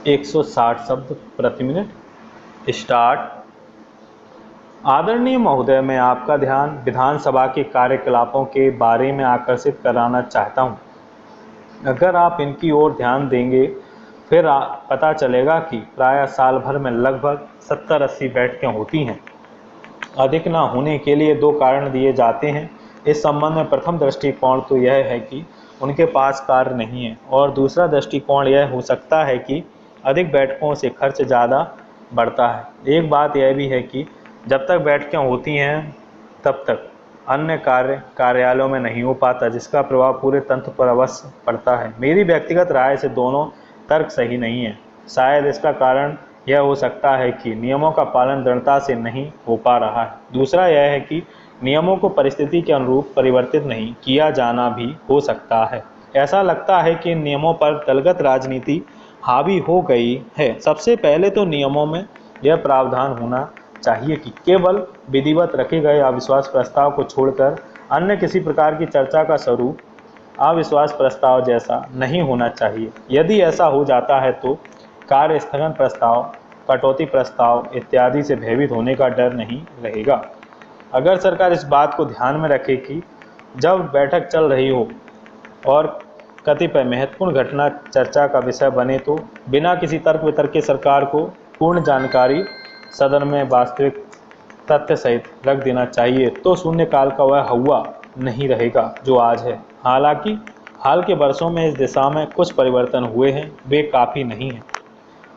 160 शब्द प्रति minute. Start. आदरणीय महोदय, मैं आपका ध्यान विधानसभा के कार्यकलापों के बारे में आकर्षित कराना चाहता हूं। अगर आप इनकी ओर ध्यान देंगे फिर पता चलेगा कि प्रायः साल भर में लगभग 70-80 बैठकें होती हैं। अधिक न होने के लिए दो कारण दिए जाते हैं। इस संबंध में प्रथम दृष्टिकोण तो यह है कि उनके पास कार्य नहीं है, और दूसरा दृष्टिकोण यह हो सकता है कि अधिक बैठकों से खर्च ज़्यादा बढ़ता है। एक बात यह भी है कि जब तक बैठकें होती हैं तब तक अन्य कार्य कार्यालयों में नहीं हो पाता, जिसका प्रभाव पूरे तंत्र पर अवश्य पड़ता है। मेरी व्यक्तिगत राय से दोनों तर्क सही नहीं है। शायद इसका कारण यह हो सकता है कि नियमों का पालन दृढ़ता से नहीं हो पा रहा है। दूसरा यह है कि नियमों को परिस्थिति के अनुरूप परिवर्तित नहीं किया जाना भी हो सकता है। ऐसा लगता है कि नियमों पर दलगत राजनीति हावी हो गई है। सबसे पहले तो नियमों में यह प्रावधान होना चाहिए कि केवल विधिवत रखे गए अविश्वास प्रस्ताव को छोड़कर अन्य किसी प्रकार की चर्चा का स्वरूप अविश्वास प्रस्ताव जैसा नहीं होना चाहिए। यदि ऐसा हो जाता है तो कार्य स्थगन प्रस्ताव, कटौती प्रस्ताव इत्यादि से भयभीत होने का डर नहीं रहेगा। अगर सरकार इस बात को ध्यान में रखे कि जब बैठक चल रही हो और कतिपय महत्वपूर्ण घटना चर्चा का विषय बने तो बिना किसी तर्क वितर्क के सरकार को पूर्ण जानकारी सदन में वास्तविक तथ्य सहित रख देना चाहिए, तो शून्यकाल का वह हवा नहीं रहेगा जो आज है। हालांकि हाल के वर्षों में इस दिशा में कुछ परिवर्तन हुए हैं, वे काफ़ी नहीं हैं।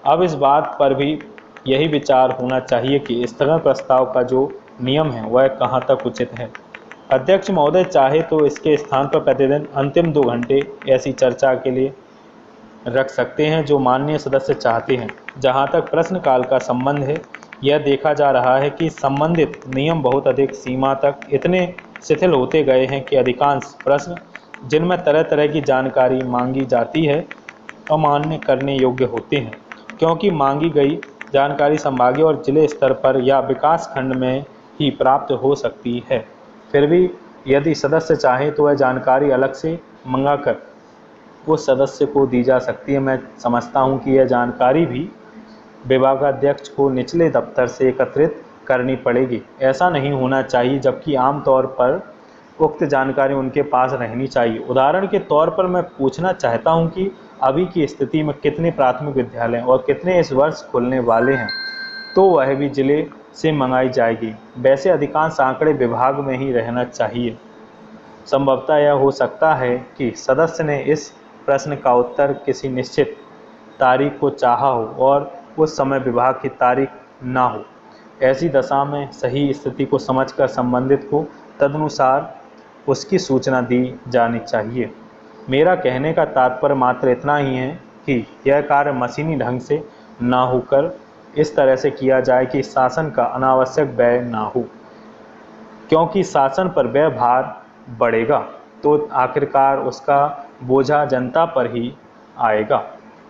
अब इस बात पर भी यही विचार होना चाहिए कि स्थगन प्रस्ताव का जो नियम है वह कहाँ तक उचित है। अध्यक्ष महोदय चाहे तो इसके स्थान पर प्रतिदिन अंतिम 2 घंटे ऐसी चर्चा के लिए रख सकते हैं जो माननीय सदस्य चाहते हैं। जहां तक प्रश्नकाल का संबंध है, यह देखा जा रहा है कि संबंधित नियम बहुत अधिक सीमा तक इतने शिथिल होते गए हैं कि अधिकांश प्रश्न जिनमें तरह तरह की जानकारी मांगी जाती है अमान्य करने योग्य होते हैं, क्योंकि मांगी गई जानकारी संभागीय और जिले स्तर पर या विकास खंड में ही प्राप्त हो सकती है। फिर भी यदि सदस्य चाहें तो वह जानकारी अलग से मंगाकर उस सदस्य को दी जा सकती है। मैं समझता हूं कि यह जानकारी भी विभागाध्यक्ष को निचले दफ्तर से एकत्रित करनी पड़ेगी। ऐसा नहीं होना चाहिए, जबकि आमतौर पर उक्त जानकारी उनके पास रहनी चाहिए। उदाहरण के तौर पर मैं पूछना चाहता हूं कि अभी की स्थिति में कितने प्राथमिक विद्यालय और कितने इस वर्ष खुलने वाले हैं, तो वह भी जिले से मंगाई जाएगी। वैसे अधिकांश आंकड़े विभाग में ही रहना चाहिए। संभवतः यह हो सकता है कि सदस्य ने इस प्रश्न का उत्तर किसी निश्चित तारीख को चाहा हो और उस समय विभाग की तारीख ना हो। ऐसी दशा में सही स्थिति को समझकर संबंधित को तदनुसार उसकी सूचना दी जानी चाहिए। मेरा कहने का तात्पर्य मात्र इतना ही है कि यह कार्य मशीनी ढंग से ना होकर इस तरह से किया जाए कि शासन का अनावश्यक व्यय ना हो, क्योंकि शासन पर व्यय भार बढ़ेगा तो आखिरकार उसका बोझा जनता पर ही आएगा।